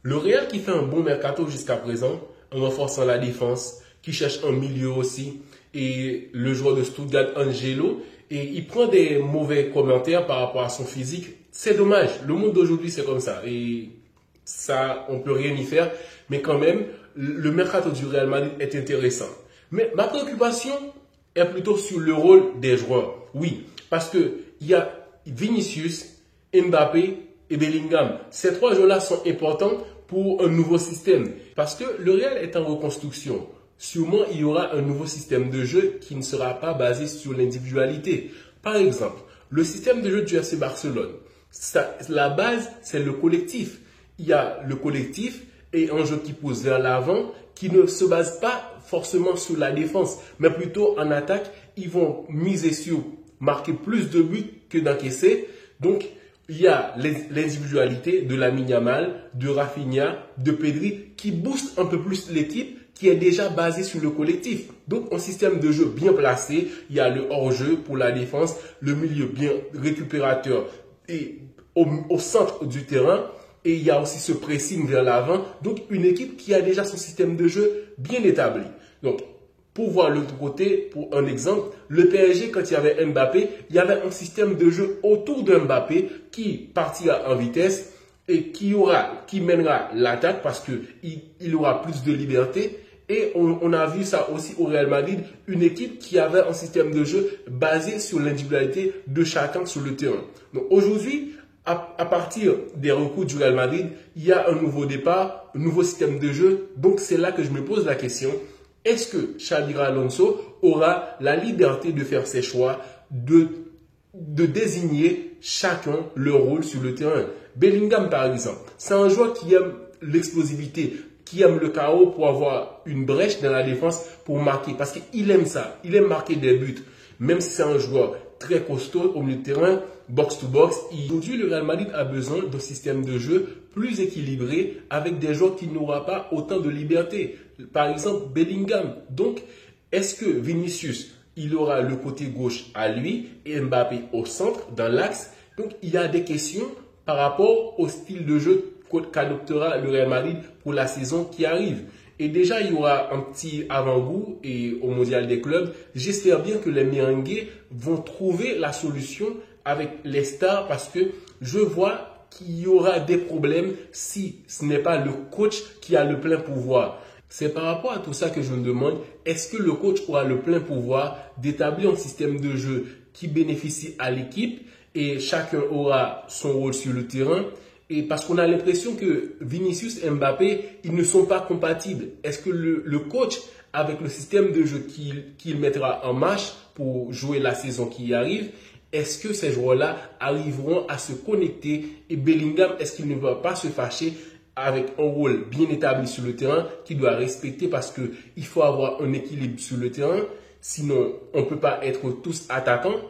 Le Real qui fait un bon mercato jusqu'à présent, en renforçant la défense, qui cherche un milieu aussi, et le joueur de Stuttgart, Angelo, et il prend des mauvais commentaires par rapport à son physique. C'est dommage, le monde d'aujourd'hui c'est comme ça, et ça on peut rien y faire, mais quand même, le mercato du Real Madrid est intéressant. Mais ma préoccupation est plutôt sur le rôle des joueurs. Oui, parce que il y a Vinicius, Mbappé et Bellingham. Ces trois joueurs-là sont importants pour un nouveau système. Parce que le Real est en reconstruction. Sûrement, il y aura un nouveau système de jeu qui ne sera pas basé sur l'individualité. Par exemple, le système de jeu du FC Barcelone. La base, c'est le collectif. Il y a le collectif et un jeu qui pousse vers l'avant, qui ne se base pas forcément sur la défense, mais plutôt en attaque. Ils vont miser sur marquer plus de buts que d'encaisser. Donc, il y a l'individualité de Lamine Yamal, de Rafinha, de Pedri qui booste un peu plus l'équipe qui est déjà basée sur le collectif. Donc, un système de jeu bien placé. Il y a le hors-jeu pour la défense, le milieu bien récupérateur et au centre du terrain. Et il y a aussi ce pressing vers l'avant. Donc, une équipe qui a déjà son système de jeu bien établi. Donc, pour voir l'autre côté, pour un exemple, le PSG, quand il y avait Mbappé, il y avait un système de jeu autour de Mbappé qui partira en vitesse et qui mènera l'attaque parce qu'il aura plus de liberté. Et on a vu ça aussi au Real Madrid, une équipe qui avait un système de jeu basé sur l'individualité de chacun sur le terrain. Donc aujourd'hui, à partir des recours du Real Madrid, il y a un nouveau départ, un nouveau système de jeu. Donc c'est là que je me pose la question. Est-ce que Xabi Alonso aura la liberté de faire ses choix, de désigner chacun leur rôle sur le terrain? Bellingham, par exemple, c'est un joueur qui aime l'explosivité, qui aime le chaos pour avoir une brèche dans la défense pour marquer. Parce qu'il aime ça, il aime marquer des buts. Même si c'est un joueur très costaud au milieu de terrain, box-to-box. Aujourd'hui, le Real Madrid a besoin d'un système de jeu plus équilibré avec des joueurs qui n'auront pas autant de liberté. Par exemple, Bellingham. Donc, est-ce que Vinicius, il aura le côté gauche à lui et Mbappé au centre, dans l'axe? Donc, il y a des questions par rapport au style de jeu qu'adoptera le Real Madrid pour la saison qui arrive. Et déjà, il y aura un petit avant-goût au Mondial des clubs. J'espère bien que les Merengues vont trouver la solution avec les stars parce que je vois qu'il y aura des problèmes si ce n'est pas le coach qui a le plein pouvoir. C'est par rapport à tout ça que je me demande, est-ce que le coach aura le plein pouvoir d'établir un système de jeu qui bénéficie à l'équipe et chacun aura son rôle sur le terrain? Et parce qu'on a l'impression que Vinicius et Mbappé, ils ne sont pas compatibles. Est-ce que le coach, avec le système de jeu qu'il mettra en marche pour jouer la saison qui arrive, est-ce que ces joueurs-là arriveront à se connecter? Et Bellingham, est-ce qu'il ne va pas se fâcher avec un rôle bien établi sur le terrain qu'il doit respecter parce qu'il faut avoir un équilibre sur le terrain? Sinon, on ne peut pas être tous attaquants.